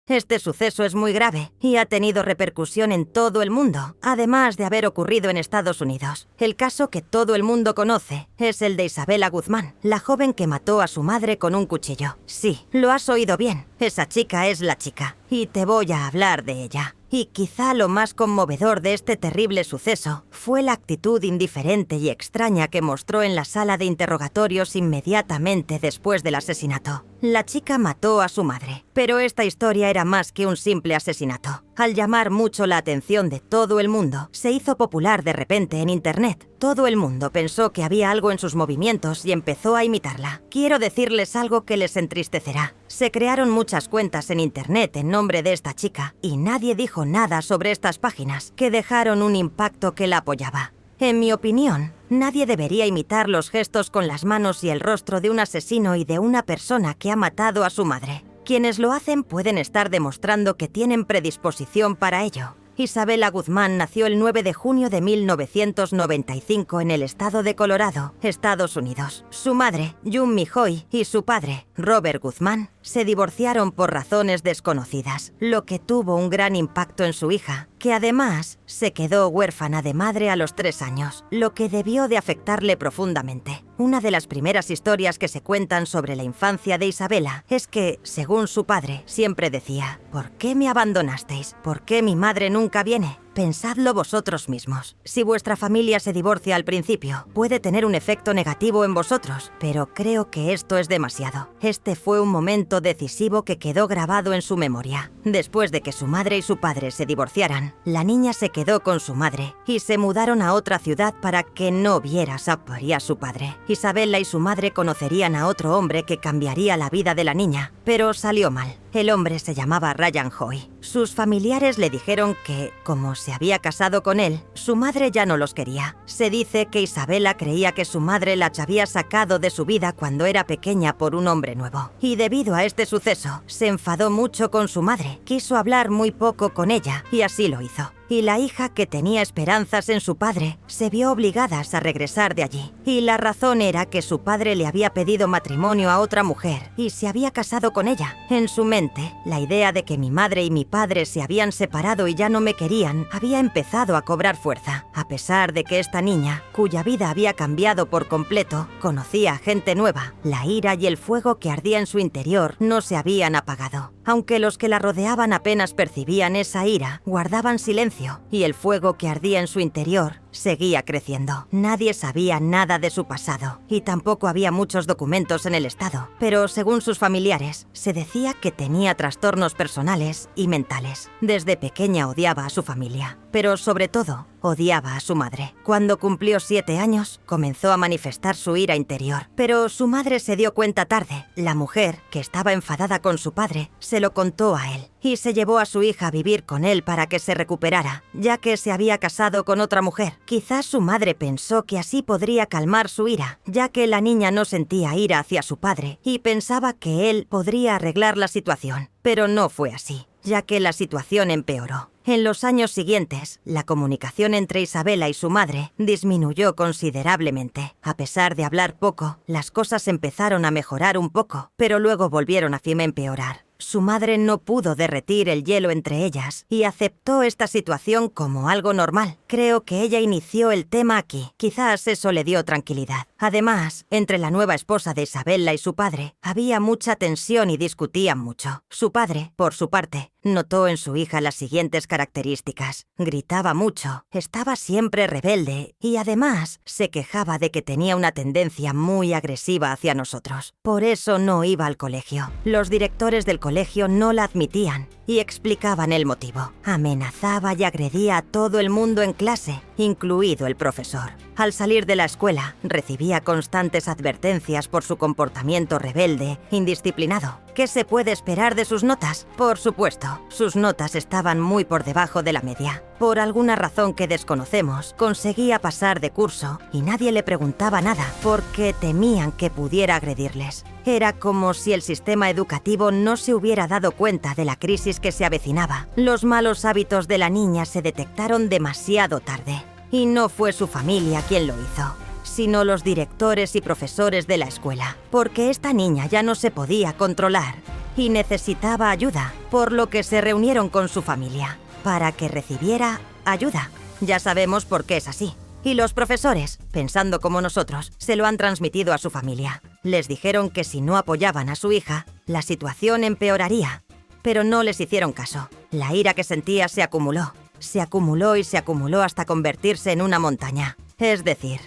Este suceso es muy grave y ha tenido repercusión en todo el mundo, además de haber ocurrido en Estados Unidos. El caso que todo el mundo conoce es el de Isabella Guzmán, la joven que mató a su madre con un cuchillo. Sí, lo has oído bien. Esa chica es la chica, y te voy a hablar de ella. Y quizá lo más conmovedor de este terrible suceso fue la actitud indiferente y extraña que mostró en la sala de interrogatorios inmediatamente después del asesinato. La chica mató a su madre, pero esta historia era más que un simple asesinato. Al llamar mucho la atención de todo el mundo, se hizo popular de repente en Internet. Todo el mundo pensó que había algo en sus movimientos y empezó a imitarla. Quiero decirles algo que les entristecerá. Se crearon muchas cuentas en Internet en nombre de esta chica y nadie dijo nada sobre estas páginas que dejaron un impacto que la apoyaba. En mi opinión, nadie debería imitar los gestos con las manos y el rostro de un asesino y de una persona que ha matado a su madre. Quienes lo hacen pueden estar demostrando que tienen predisposición para ello. Isabella Guzmán nació el 9 de junio de 1995 en el estado de Colorado, Estados Unidos. Su madre, Yumi Hoy, y su padre, Robert Guzmán, se divorciaron por razones desconocidas, lo que tuvo un gran impacto en su hija, que además se quedó huérfana de madre a los 3 años, lo que debió de afectarle profundamente. Una de las primeras historias que se cuentan sobre la infancia de Isabella es que, según su padre, siempre decía: ¿por qué me abandonasteis? ¿Por qué mi madre nunca viene? Pensadlo vosotros mismos. Si vuestra familia se divorcia al principio, puede tener un efecto negativo en vosotros, pero creo que esto es demasiado. Este fue un momento decisivo que quedó grabado en su memoria. Después de que su madre y su padre se divorciaran, la niña se quedó con su madre y se mudaron a otra ciudad para que no viera a su padre. Isabella y su madre conocerían a otro hombre que cambiaría la vida de la niña, pero salió mal. El hombre se llamaba Ryan Hoy. Sus familiares le dijeron que, como se había casado con él, su madre ya no los quería. Se dice que Isabella creía que su madre la había sacado de su vida cuando era pequeña por un hombre nuevo. Y debido a este suceso, se enfadó mucho con su madre, quiso hablar muy poco con ella, y así lo hizo. Y la hija, que tenía esperanzas en su padre, se vio obligada a regresar de allí. Y la razón era que su padre le había pedido matrimonio a otra mujer y se había casado con ella. En su mente, la idea de que mi madre y mi padre se habían separado y ya no me querían había empezado a cobrar fuerza. A pesar de que esta niña, cuya vida había cambiado por completo, conocía a gente nueva, la ira y el fuego que ardía en su interior no se habían apagado. Aunque los que la rodeaban apenas percibían esa ira, guardaban silencio, y el fuego que ardía en su interior seguía creciendo. Nadie sabía nada de su pasado, y tampoco había muchos documentos en el estado, pero según sus familiares, se decía que tenía trastornos personales y mentales. Desde pequeña odiaba a su familia, pero sobre todo, odiaba a su madre. Cuando cumplió 7 años, comenzó a manifestar su ira interior, pero su madre se dio cuenta tarde. La mujer, que estaba enfadada con su padre, se lo contó a él, y se llevó a su hija a vivir con él para que se recuperara, ya que se había casado con otra mujer. Quizás su madre pensó que así podría calmar su ira, ya que la niña no sentía ira hacia su padre, y pensaba que él podría arreglar la situación. Pero no fue así, ya que la situación empeoró. En los años siguientes, la comunicación entre Isabella y su madre disminuyó considerablemente. A pesar de hablar poco, las cosas empezaron a mejorar un poco, pero luego volvieron a empeorar. Su madre no pudo derretir el hielo entre ellas y aceptó esta situación como algo normal. Creo que ella inició el tema aquí. Quizás eso le dio tranquilidad. Además, entre la nueva esposa de Isabella y su padre, había mucha tensión y discutían mucho. Su padre, por su parte, notó en su hija las siguientes características. Gritaba mucho, estaba siempre rebelde y además se quejaba de que tenía una tendencia muy agresiva hacia nosotros. Por eso no iba al colegio. Los directores del colegio no la admitían y explicaban el motivo. Amenazaba y agredía a todo el mundo en clase, incluido el profesor. Al salir de la escuela, recibía constantes advertencias por su comportamiento rebelde, indisciplinado. ¿Qué se puede esperar de sus notas? Por supuesto, sus notas estaban muy por debajo de la media. Por alguna razón que desconocemos, conseguía pasar de curso y nadie le preguntaba nada porque temían que pudiera agredirles. Era como si el sistema educativo no se hubiera dado cuenta de la crisis que se avecinaba. Los malos hábitos de la niña se detectaron demasiado tarde. Y no fue su familia quien lo hizo, sino los directores y profesores de la escuela, porque esta niña ya no se podía controlar y necesitaba ayuda, por lo que se reunieron con su familia para que recibiera ayuda. Ya sabemos por qué es así. Y los profesores, pensando como nosotros, se lo han transmitido a su familia. Les dijeron que si no apoyaban a su hija, la situación empeoraría. Pero no les hicieron caso. La ira que sentía se acumuló. Se acumuló y se acumuló hasta convertirse en una montaña. Es decir,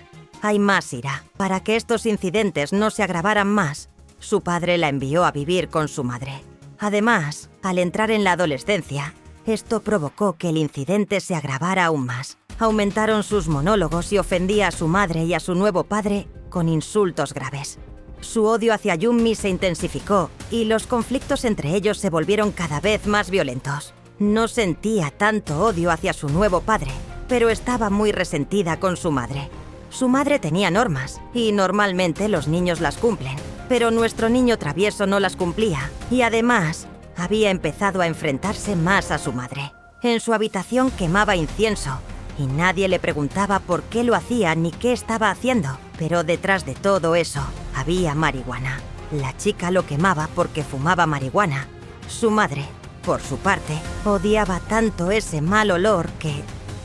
hay más ira. Para que estos incidentes no se agravaran más, su padre la envió a vivir con su madre. Además, al entrar en la adolescencia, esto provocó que el incidente se agravara aún más. Aumentaron sus monólogos y ofendía a su madre y a su nuevo padre con insultos graves. Su odio hacia Yunmi se intensificó y los conflictos entre ellos se volvieron cada vez más violentos. No sentía tanto odio hacia su nuevo padre, pero estaba muy resentida con su madre. Su madre tenía normas y normalmente los niños las cumplen, pero nuestro niño travieso no las cumplía y además había empezado a enfrentarse más a su madre. En su habitación quemaba incienso y nadie le preguntaba por qué lo hacía ni qué estaba haciendo. Pero detrás de todo eso había marihuana. La chica lo quemaba porque fumaba marihuana. Su madre, por su parte, odiaba tanto ese mal olor que,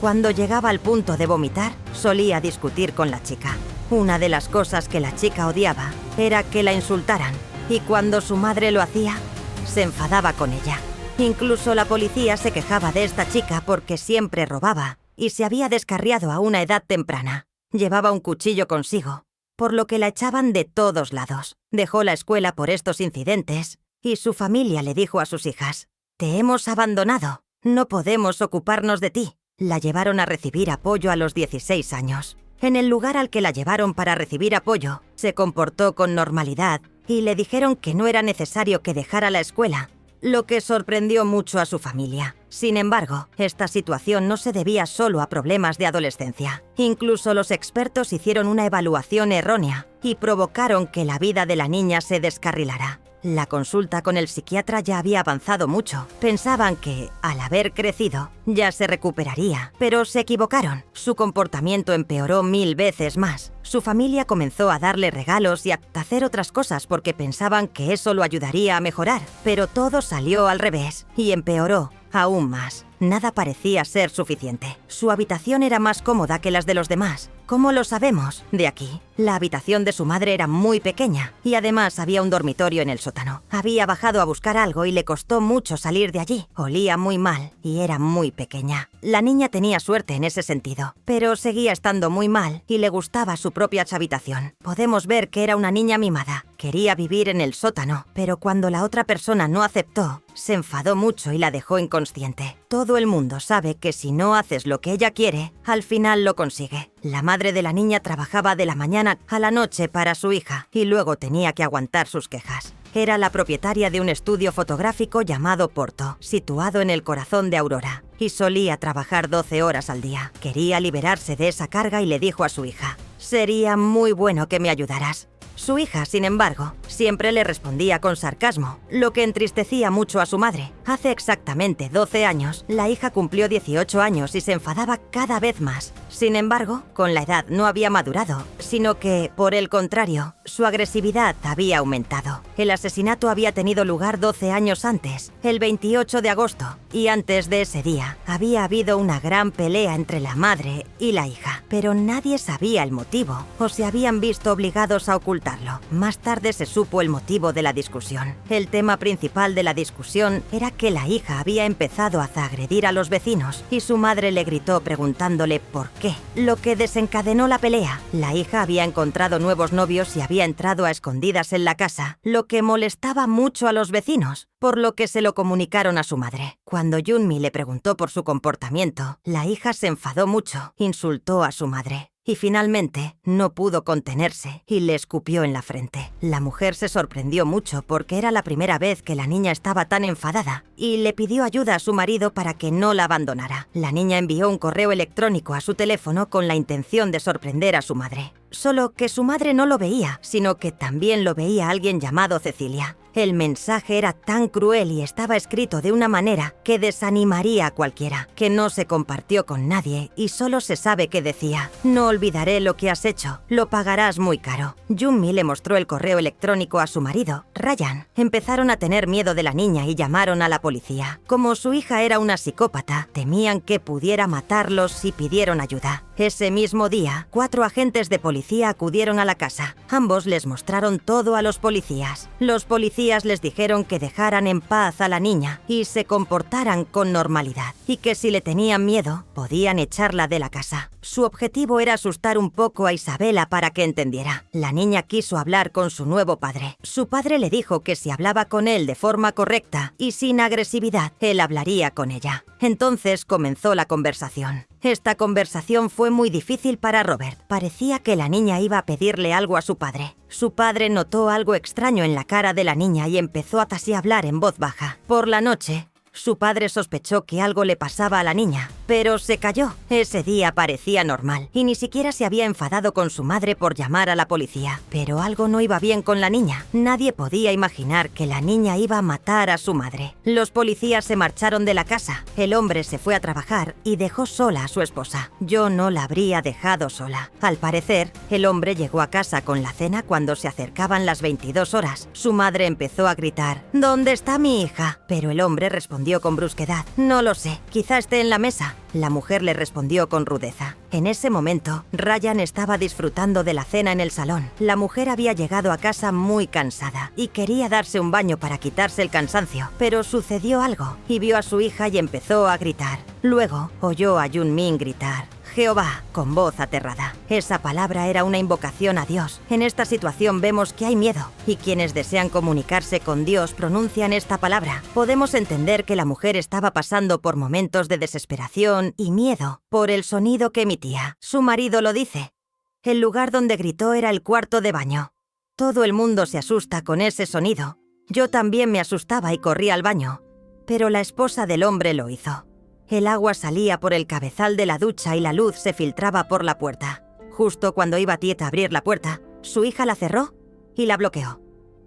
cuando llegaba al punto de vomitar, solía discutir con la chica. Una de las cosas que la chica odiaba era que la insultaran, y cuando su madre lo hacía, se enfadaba con ella. Incluso la policía se quejaba de esta chica porque siempre robaba y se había descarriado a una edad temprana. Llevaba un cuchillo consigo, por lo que la echaban de todos lados. Dejó la escuela por estos incidentes y su familia le dijo a sus hijas: «Te hemos abandonado, no podemos ocuparnos de ti». La llevaron a recibir apoyo a los 16 años. En el lugar al que la llevaron para recibir apoyo, se comportó con normalidad y le dijeron que no era necesario que dejara la escuela, lo que sorprendió mucho a su familia. Sin embargo, esta situación no se debía solo a problemas de adolescencia. Incluso los expertos hicieron una evaluación errónea y provocaron que la vida de la niña se descarrilara. La consulta con el psiquiatra ya había avanzado mucho. Pensaban que, al haber crecido, ya se recuperaría, pero se equivocaron. Su comportamiento empeoró 1000 veces más. Su familia comenzó a darle regalos y a hacer otras cosas porque pensaban que eso lo ayudaría a mejorar, pero todo salió al revés y empeoró aún más. Nada parecía ser suficiente. Su habitación era más cómoda que las de los demás. ¿Cómo lo sabemos? De aquí. La habitación de su madre era muy pequeña y además había un dormitorio en el sótano. Había bajado a buscar algo y le costó mucho salir de allí. Olía muy mal y era muy pequeña. La niña tenía suerte en ese sentido, pero seguía estando muy mal y le gustaba su propia habitación. Podemos ver que era una niña mimada. Quería vivir en el sótano, pero cuando la otra persona no aceptó, se enfadó mucho y la dejó inconsciente. Todo el mundo sabe que si no haces lo que ella quiere, al final lo consigue. La madre de la niña trabajaba de la mañana a la noche para su hija y luego tenía que aguantar sus quejas. Era la propietaria de un estudio fotográfico llamado Porto, situado en el corazón de Aurora, y solía trabajar 12 horas al día. Quería liberarse de esa carga y le dijo a su hija: «Sería muy bueno que me ayudaras». Su hija, sin embargo, siempre le respondía con sarcasmo, lo que entristecía mucho a su madre. Hace exactamente 12 años, la hija cumplió 18 años y se enfadaba cada vez más. Sin embargo, con la edad no había madurado, sino que, por el contrario, su agresividad había aumentado. El asesinato había tenido lugar 12 años antes, el 28 de agosto, y antes de ese día había habido una gran pelea entre la madre y la hija, pero nadie sabía el motivo o se habían visto obligados a ocultarlo. Más tarde se supo el motivo de la discusión. El tema principal de la discusión era que la hija había empezado a agredir a los vecinos y su madre le gritó preguntándole por qué, lo que desencadenó la pelea. La hija había encontrado nuevos novios y había entrado a escondidas en la casa, lo que molestaba mucho a los vecinos, por lo que se lo comunicaron a su madre. Cuando Yunmi le preguntó por su comportamiento, la hija se enfadó mucho, insultó a su madre. Y finalmente no pudo contenerse y le escupió en la frente. La mujer se sorprendió mucho porque era la primera vez que la niña estaba tan enfadada y le pidió ayuda a su marido para que no la abandonara. La niña envió un correo electrónico a su teléfono con la intención de sorprender a su madre. Solo que su madre no lo veía, sino que también lo veía alguien llamado Cecilia. El mensaje era tan cruel y estaba escrito de una manera que desanimaría a cualquiera, que no se compartió con nadie y solo se sabe que decía: no olvidaré lo que has hecho, lo pagarás muy caro. Junmi le mostró el correo electrónico a su marido, Ryan. Empezaron a tener miedo de la niña y llamaron a la policía. Como su hija era una psicópata, temían que pudiera matarlos y pidieron ayuda. Ese mismo día, 4 agentes de policía acudieron a la casa. Ambos les mostraron todo a los policías. Los policías les dijeron que dejaran en paz a la niña y se comportaran con normalidad, y que si le tenían miedo, podían echarla de la casa. Su objetivo era asustar un poco a Isabela para que entendiera. La niña quiso hablar con su nuevo padre. Su padre le dijo que si hablaba con él de forma correcta y sin agresividad, él hablaría con ella. Entonces comenzó la conversación. Esta conversación fue muy difícil para Robert. Parecía que la niña iba a pedirle algo a su padre. Su padre notó algo extraño en la cara de la niña y empezó a hablar en voz baja. Por la noche, su padre sospechó que algo le pasaba a la niña, pero se calló. Ese día parecía normal y ni siquiera se había enfadado con su madre por llamar a la policía. Pero algo no iba bien con la niña. Nadie podía imaginar que la niña iba a matar a su madre. Los policías se marcharon de la casa. El hombre se fue a trabajar y dejó sola a su esposa. Yo no la habría dejado sola. Al parecer, el hombre llegó a casa con la cena cuando se acercaban las 22 horas. Su madre empezó a gritar: ¿dónde está mi hija? Pero el hombre respondió con brusquedad: no lo sé, quizá esté en la mesa. La mujer le respondió con rudeza. En ese momento, Ryan estaba disfrutando de la cena en el salón. La mujer había llegado a casa muy cansada y quería darse un baño para quitarse el cansancio, pero sucedió algo y vio a su hija y empezó a gritar. Luego oyó a Junmin gritar: Jehová, con voz aterrada. Esa palabra era una invocación a Dios. En esta situación vemos que hay miedo, y quienes desean comunicarse con Dios pronuncian esta palabra. Podemos entender que la mujer estaba pasando por momentos de desesperación y miedo por el sonido que emitía. Su marido lo dice. El lugar donde gritó era el cuarto de baño. Todo el mundo se asusta con ese sonido. Yo también me asustaba y corrí al baño, pero la esposa del hombre lo hizo. El agua salía por el cabezal de la ducha y la luz se filtraba por la puerta. Justo cuando iba Tiet a abrir la puerta, su hija la cerró y la bloqueó.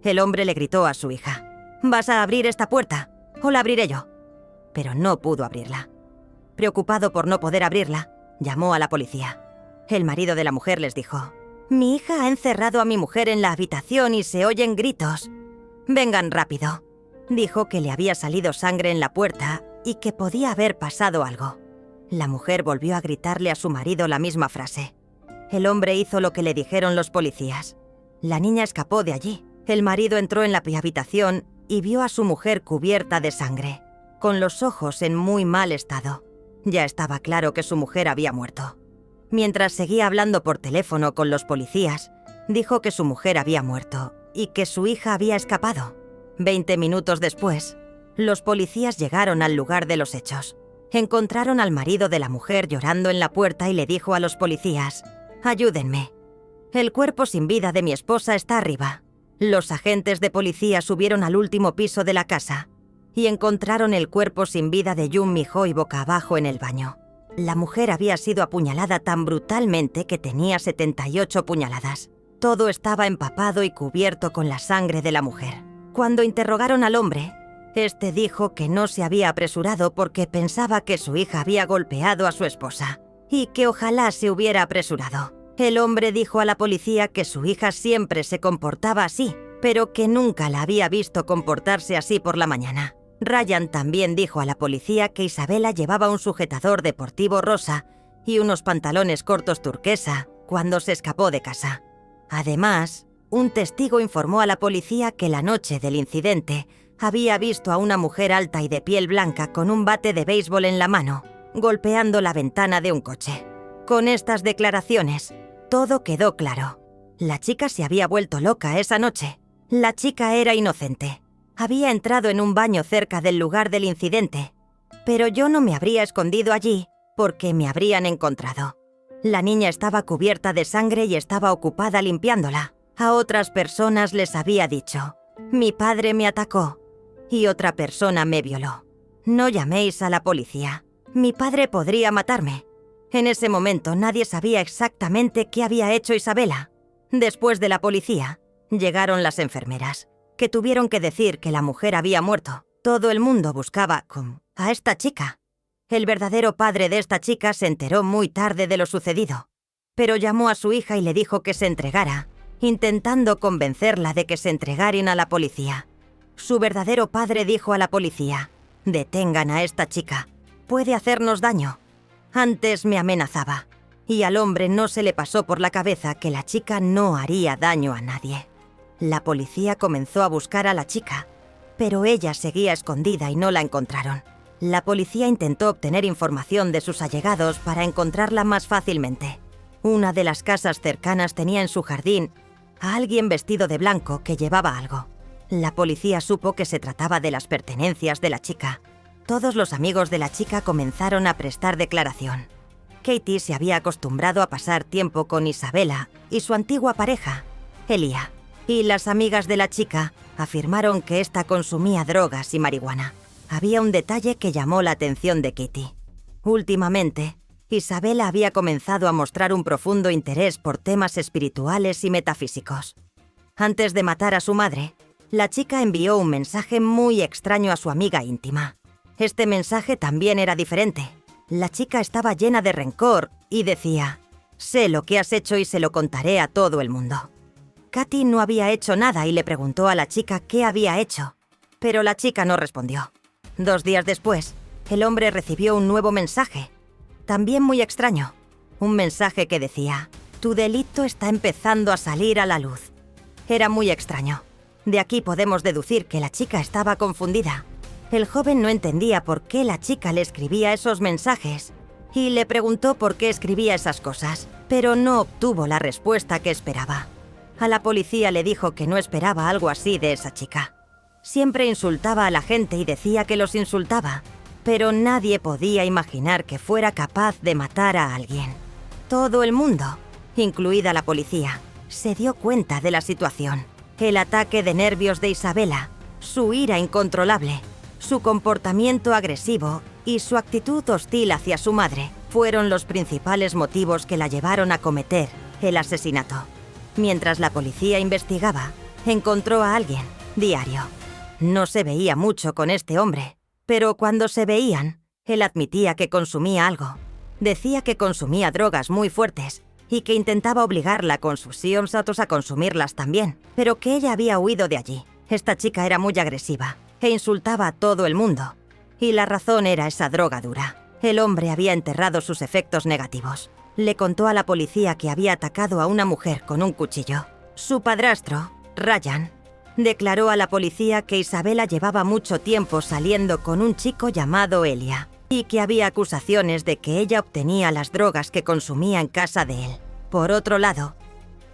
El hombre le gritó a su hija: ¿vas a abrir esta puerta o la abriré yo? Pero no pudo abrirla. Preocupado por no poder abrirla, llamó a la policía. El marido de la mujer les dijo: mi hija ha encerrado a mi mujer en la habitación y se oyen gritos. Vengan rápido. Dijo que le había salido sangre en la puerta y que podía haber pasado algo. La mujer volvió a gritarle a su marido la misma frase. El hombre hizo lo que le dijeron los policías. La niña escapó de allí. El marido entró en la habitación y vio a su mujer cubierta de sangre, con los ojos en muy mal estado. Ya estaba claro que su mujer había muerto. Mientras seguía hablando por teléfono con los policías, dijo que su mujer había muerto y que su hija había escapado. 20 minutos después, los policías llegaron al lugar de los hechos. Encontraron al marido de la mujer llorando en la puerta y le dijo a los policías: «Ayúdenme. El cuerpo sin vida de mi esposa está arriba». Los agentes de policía subieron al último piso de la casa y encontraron el cuerpo sin vida de Jun Mi-hoi boca abajo en el baño. La mujer había sido apuñalada tan brutalmente que tenía 78 puñaladas. Todo estaba empapado y cubierto con la sangre de la mujer. Cuando interrogaron al hombre, este dijo que no se había apresurado porque pensaba que su hija había golpeado a su esposa y que ojalá se hubiera apresurado. El hombre dijo a la policía que su hija siempre se comportaba así, pero que nunca la había visto comportarse así por la mañana. Ryan también dijo a la policía que Isabela llevaba un sujetador deportivo rosa y unos pantalones cortos turquesa cuando se escapó de casa. Además, un testigo informó a la policía que la noche del incidente había visto a una mujer alta y de piel blanca con un bate de béisbol en la mano, golpeando la ventana de un coche. Con estas declaraciones, todo quedó claro. La chica se había vuelto loca esa noche. La chica era inocente. Había entrado en un baño cerca del lugar del incidente, pero yo no me habría escondido allí porque me habrían encontrado. La niña estaba cubierta de sangre y estaba ocupada limpiándola. A otras personas les había dicho: «Mi padre me atacó y otra persona me violó. No llaméis a la policía. Mi padre podría matarme». En ese momento nadie sabía exactamente qué había hecho Isabela. Después de la policía, llegaron las enfermeras. que tuvieron que decir que la mujer había muerto. Todo el mundo buscaba a esta chica. El verdadero padre de esta chica se enteró muy tarde de lo sucedido, pero llamó a su hija y le dijo que se entregara, intentando convencerla de que se entregaran a la policía. Su verdadero padre dijo a la policía: «Detengan a esta chica, puede hacernos daño». Antes me amenazaba, y al hombre no se le pasó por la cabeza que la chica no haría daño a nadie. La policía comenzó a buscar a la chica, pero ella seguía escondida y no la encontraron. La policía intentó obtener información de sus allegados para encontrarla más fácilmente. Una de las casas cercanas tenía en su jardín a alguien vestido de blanco que llevaba algo. La policía supo que se trataba de las pertenencias de la chica. Todos los amigos de la chica comenzaron a prestar declaración. Katie se había acostumbrado a pasar tiempo con Isabela y su antigua pareja, Elia, y las amigas de la chica afirmaron que ésta consumía drogas y marihuana. Había un detalle que llamó la atención de Katie. Últimamente, Isabela había comenzado a mostrar un profundo interés por temas espirituales y metafísicos. Antes de matar a su madre, la chica envió un mensaje muy extraño a su amiga íntima. Este mensaje también era diferente. La chica estaba llena de rencor y decía: «Sé lo que has hecho y se lo contaré a todo el mundo». Katie no había hecho nada y le preguntó a la chica qué había hecho, pero la chica no respondió. 2 días después, el hombre recibió un nuevo mensaje, también muy extraño. Un mensaje que decía: «Tu delito está empezando a salir a la luz». Era muy extraño. De aquí podemos deducir que la chica estaba confundida. El joven no entendía por qué la chica le escribía esos mensajes y le preguntó por qué escribía esas cosas, pero no obtuvo la respuesta que esperaba. A la policía le dijo que no esperaba algo así de esa chica. Siempre insultaba a la gente y decía que los insultaba, pero nadie podía imaginar que fuera capaz de matar a alguien. Todo el mundo, incluida la policía, se dio cuenta de la situación. El ataque de nervios de Isabela, su ira incontrolable, su comportamiento agresivo y su actitud hostil hacia su madre fueron los principales motivos que la llevaron a cometer el asesinato. Mientras la policía investigaba, encontró a alguien, Diario. No se veía mucho con este hombre, pero cuando se veían, él admitía que consumía algo. Decía que consumía drogas muy fuertes y que intentaba obligarla con sus a consumirlas también, pero que ella había huido de allí. Esta chica era muy agresiva e insultaba a todo el mundo, y la razón era esa droga dura. El hombre había enterrado sus efectos negativos. Le contó a la policía que había atacado a una mujer con un cuchillo. Su padrastro, Ryan, declaró a la policía que Isabela llevaba mucho tiempo saliendo con un chico llamado Elia y que había acusaciones de que ella obtenía las drogas que consumía en casa de él. Por otro lado,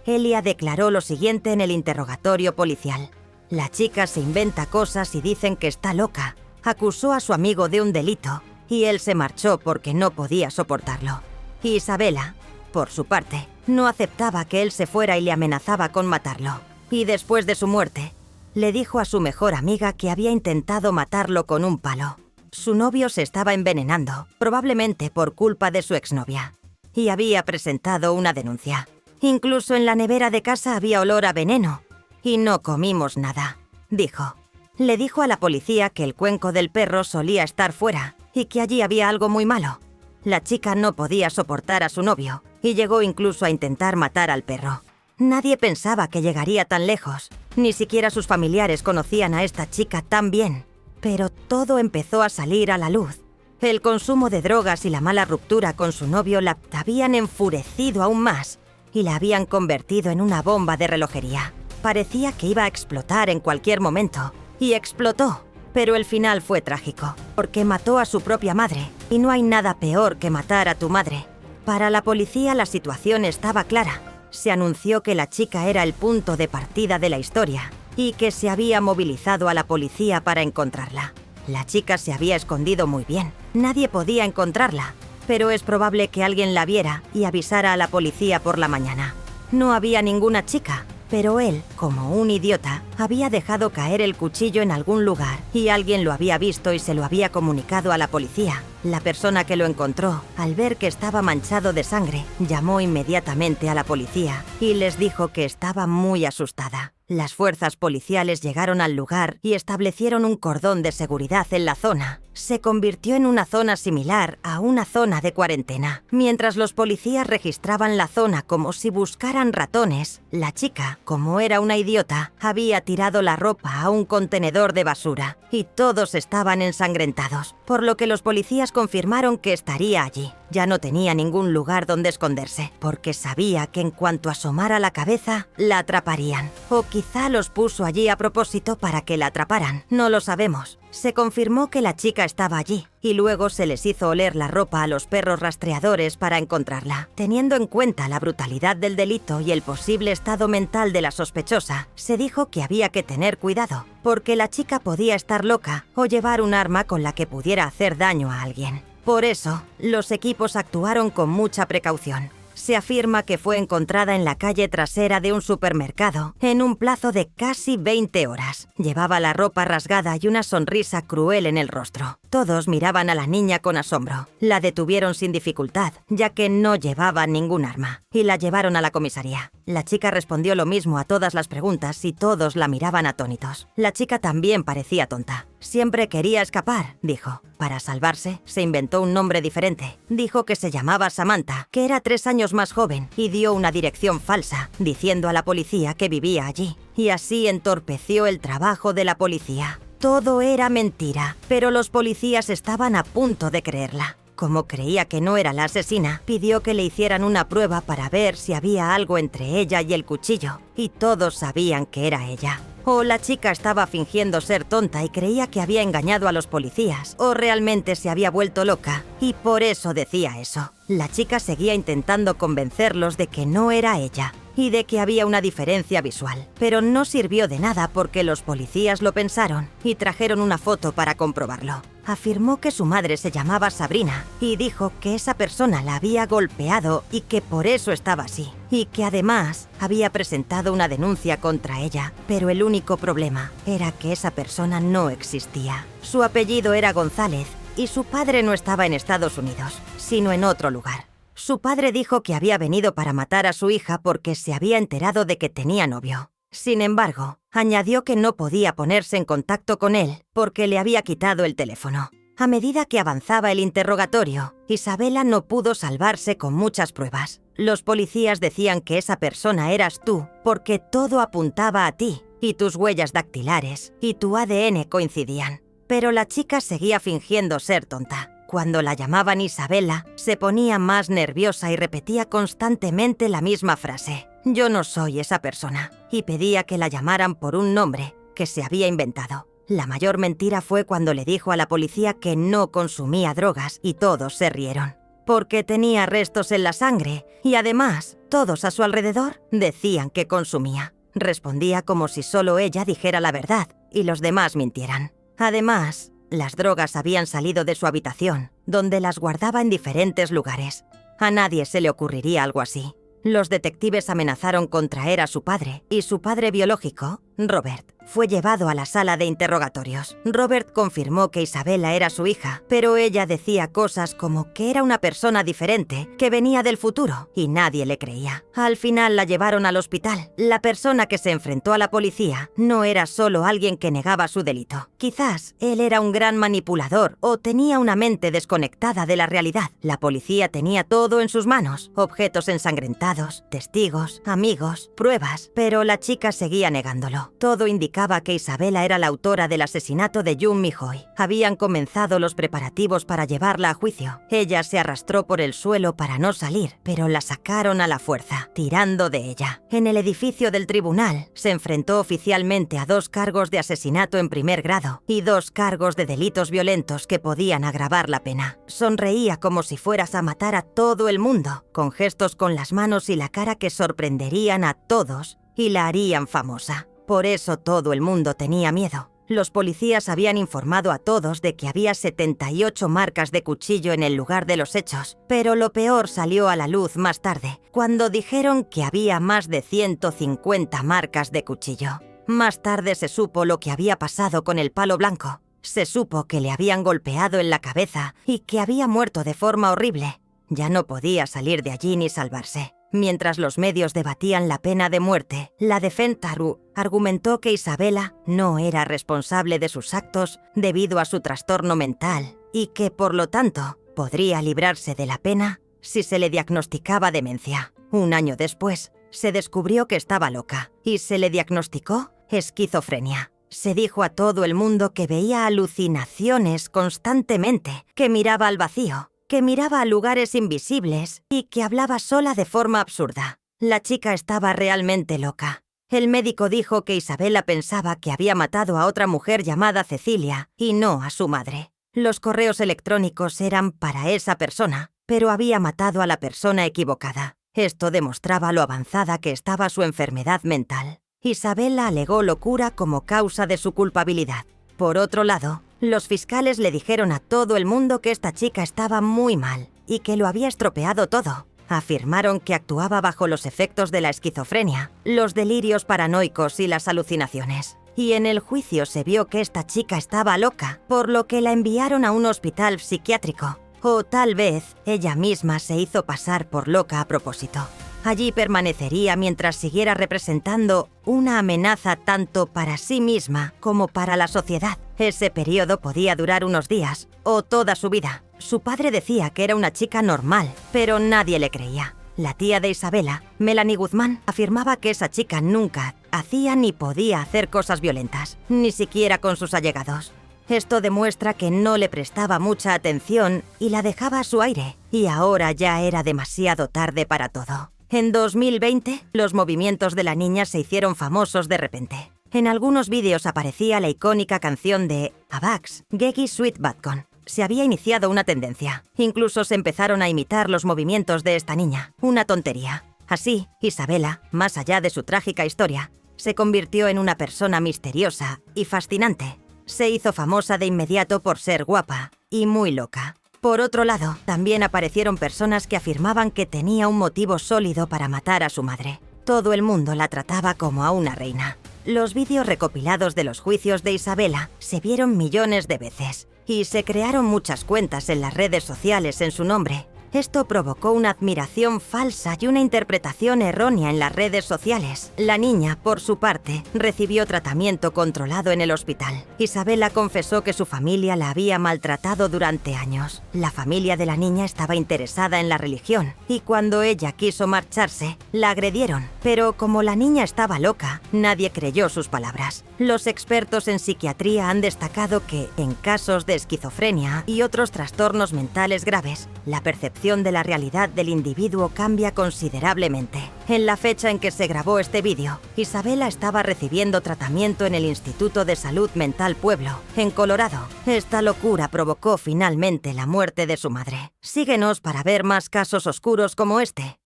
Elia declaró lo siguiente en el interrogatorio policial: «La chica se inventa cosas y dicen que está loca. Acusó a su amigo de un delito y él se marchó porque no podía soportarlo». Isabela, por su parte, no aceptaba que él se fuera y le amenazaba con matarlo. Y después de su muerte, le dijo a su mejor amiga que había intentado matarlo con un palo. Su novio se estaba envenenando, probablemente por culpa de su exnovia, y había presentado una denuncia. Incluso en la nevera de casa había olor a veneno, y no comimos nada, dijo. Le dijo a la policía que el cuenco del perro solía estar fuera y que allí había algo muy malo. La chica no podía soportar a su novio y llegó incluso a intentar matar al perro. Nadie pensaba que llegaría tan lejos. Ni siquiera sus familiares conocían a esta chica tan bien. Pero todo empezó a salir a la luz. El consumo de drogas y la mala ruptura con su novio la habían enfurecido aún más y la habían convertido en una bomba de relojería. Parecía que iba a explotar en cualquier momento, y explotó. Pero el final fue trágico, porque mató a su propia madre, y no hay nada peor que matar a tu madre. Para la policía la situación estaba clara. Se anunció que la chica era el punto de partida de la historia y que se había movilizado a la policía para encontrarla. La chica se había escondido muy bien. Nadie podía encontrarla, pero es probable que alguien la viera y avisara a la policía por la mañana. No había ninguna chica, pero él, como un idiota, había dejado caer el cuchillo en algún lugar y alguien lo había visto y se lo había comunicado a la policía. La persona que lo encontró, al ver que estaba manchado de sangre, llamó inmediatamente a la policía y les dijo que estaba muy asustada. Las fuerzas policiales llegaron al lugar y establecieron un cordón de seguridad en la zona. Se convirtió en una zona similar a una zona de cuarentena. Mientras los policías registraban la zona como si buscaran ratones, la chica, como era una idiota, había tirado la ropa a un contenedor de basura y todos estaban ensangrentados, por lo que los policías confirmaron que estaría allí. Ya no tenía ningún lugar donde esconderse, porque sabía que en cuanto asomara la cabeza, la atraparían. O quizá los puso allí a propósito para que la atraparan, no lo sabemos. Se confirmó que la chica estaba allí y luego se les hizo oler la ropa a los perros rastreadores para encontrarla. Teniendo en cuenta la brutalidad del delito y el posible estado mental de la sospechosa, se dijo que había que tener cuidado, porque la chica podía estar loca o llevar un arma con la que pudiera hacer daño a alguien. Por eso, los equipos actuaron con mucha precaución. Se afirma que fue encontrada en la calle trasera de un supermercado en un plazo de casi 20 horas. Llevaba la ropa rasgada y una sonrisa cruel en el rostro. Todos miraban a la niña con asombro. La detuvieron sin dificultad, ya que no llevaba ningún arma, y la llevaron a la comisaría. La chica respondió lo mismo a todas las preguntas y todos la miraban atónitos. La chica también parecía tonta. Siempre quería escapar, dijo. Para salvarse, se inventó un nombre diferente. Dijo que se llamaba Samantha, que era 3 años más joven, y dio una dirección falsa, diciendo a la policía que vivía allí. Y así entorpeció el trabajo de la policía. Todo era mentira, pero los policías estaban a punto de creerla. Como creía que no era la asesina, pidió que le hicieran una prueba para ver si había algo entre ella y el cuchillo, y todos sabían que era ella. O la chica estaba fingiendo ser tonta y creía que había engañado a los policías, o realmente se había vuelto loca, y por eso decía eso. La chica seguía intentando convencerlos de que no era ella, y de que había una diferencia visual. Pero no sirvió de nada porque los policías lo pensaron y trajeron una foto para comprobarlo. Afirmó que su madre se llamaba Sabrina y dijo que esa persona la había golpeado y que por eso estaba así. Y que además había presentado una denuncia contra ella, pero el único problema era que esa persona no existía. Su apellido era González y su padre no estaba en Estados Unidos, sino en otro lugar. Su padre dijo que había venido para matar a su hija porque se había enterado de que tenía novio. Sin embargo, añadió que no podía ponerse en contacto con él porque le había quitado el teléfono. A medida que avanzaba el interrogatorio, Isabela no pudo salvarse con muchas pruebas. Los policías decían que esa persona eras tú porque todo apuntaba a ti y tus huellas dactilares y tu ADN coincidían. Pero la chica seguía fingiendo ser tonta. Cuando la llamaban Isabela, se ponía más nerviosa y repetía constantemente la misma frase: «Yo no soy esa persona», y pedía que la llamaran por un nombre que se había inventado. La mayor mentira fue cuando le dijo a la policía que no consumía drogas y todos se rieron, porque tenía restos en la sangre y además todos a su alrededor decían que consumía. Respondía como si solo ella dijera la verdad y los demás mintieran. Además, las drogas habían salido de su habitación, donde las guardaba en diferentes lugares. A nadie se le ocurriría algo así. Los detectives amenazaron con traer a su padre, y su padre biológico, Robert, fue llevado a la sala de interrogatorios. Robert confirmó que Isabela era su hija, pero ella decía cosas como que era una persona diferente, que venía del futuro, y nadie le creía. Al final la llevaron al hospital. La persona que se enfrentó a la policía no era solo alguien que negaba su delito. Quizás él era un gran manipulador o tenía una mente desconectada de la realidad. La policía tenía todo en sus manos: objetos ensangrentados, testigos, amigos, pruebas, pero la chica seguía negándolo. Todo indicaba que Isabela era la autora del asesinato de Jung Mi-hoi. Habían comenzado los preparativos para llevarla a juicio. Ella se arrastró por el suelo para no salir, pero la sacaron a la fuerza, tirando de ella. En el edificio del tribunal, se enfrentó oficialmente a 2 cargos de asesinato en primer grado y 2 cargos de delitos violentos que podían agravar la pena. Sonreía como si fueras a matar a todo el mundo, con gestos con las manos y la cara que sorprenderían a todos y la harían famosa. Por eso todo el mundo tenía miedo. Los policías habían informado a todos de que había 78 marcas de cuchillo en el lugar de los hechos, pero lo peor salió a la luz más tarde, cuando dijeron que había más de 150 marcas de cuchillo. Más tarde se supo lo que había pasado con el palo blanco. Se supo que le habían golpeado en la cabeza y que había muerto de forma horrible. Ya no podía salir de allí ni salvarse. Mientras los medios debatían la pena de muerte, la Defentaru argumentó que Isabela no era responsable de sus actos debido a su trastorno mental y que, por lo tanto, podría librarse de la pena si se le diagnosticaba demencia. Un año después, se descubrió que estaba loca y se le diagnosticó esquizofrenia. Se dijo a todo el mundo que veía alucinaciones constantemente, que miraba al vacío, que miraba a lugares invisibles y que hablaba sola de forma absurda. La chica estaba realmente loca. El médico dijo que Isabela pensaba que había matado a otra mujer llamada Cecilia y no a su madre. Los correos electrónicos eran para esa persona, pero había matado a la persona equivocada. Esto demostraba lo avanzada que estaba su enfermedad mental. Isabela alegó locura como causa de su culpabilidad. Por otro lado, los fiscales le dijeron a todo el mundo que esta chica estaba muy mal y que lo había estropeado todo. Afirmaron que actuaba bajo los efectos de la esquizofrenia, los delirios paranoicos y las alucinaciones. Y en el juicio se vio que esta chica estaba loca, por lo que la enviaron a un hospital psiquiátrico. O tal vez ella misma se hizo pasar por loca a propósito. Allí permanecería mientras siguiera representando una amenaza tanto para sí misma como para la sociedad. Ese periodo podía durar unos días o toda su vida. Su padre decía que era una chica normal, pero nadie le creía. La tía de Isabela, Melanie Guzmán, afirmaba que esa chica nunca hacía ni podía hacer cosas violentas, ni siquiera con sus allegados. Esto demuestra que no le prestaba mucha atención y la dejaba a su aire, y ahora ya era demasiado tarde para todo. En 2020, los movimientos de la niña se hicieron famosos de repente. En algunos vídeos aparecía la icónica canción de Avax, Geggy Sweet Batcon. Se había iniciado una tendencia. Incluso se empezaron a imitar los movimientos de esta niña. Una tontería. Así, Isabela, más allá de su trágica historia, se convirtió en una persona misteriosa y fascinante. Se hizo famosa de inmediato por ser guapa y muy loca. Por otro lado, también aparecieron personas que afirmaban que tenía un motivo sólido para matar a su madre. Todo el mundo la trataba como a una reina. Los vídeos recopilados de los juicios de Isabela se vieron millones de veces y se crearon muchas cuentas en las redes sociales en su nombre. Esto provocó una admiración falsa y una interpretación errónea en las redes sociales. La niña, por su parte, recibió tratamiento controlado en el hospital. Isabela confesó que su familia la había maltratado durante años. La familia de la niña estaba interesada en la religión y cuando ella quiso marcharse, la agredieron. Pero como la niña estaba loca, nadie creyó sus palabras. Los expertos en psiquiatría han destacado que, en casos de esquizofrenia y otros trastornos mentales graves, la percepción de la realidad del individuo cambia considerablemente. En la fecha en que se grabó este vídeo, Isabela estaba recibiendo tratamiento en el Instituto de Salud Mental Pueblo, en Colorado. Esta locura provocó finalmente la muerte de su madre. Síguenos para ver más casos oscuros como este.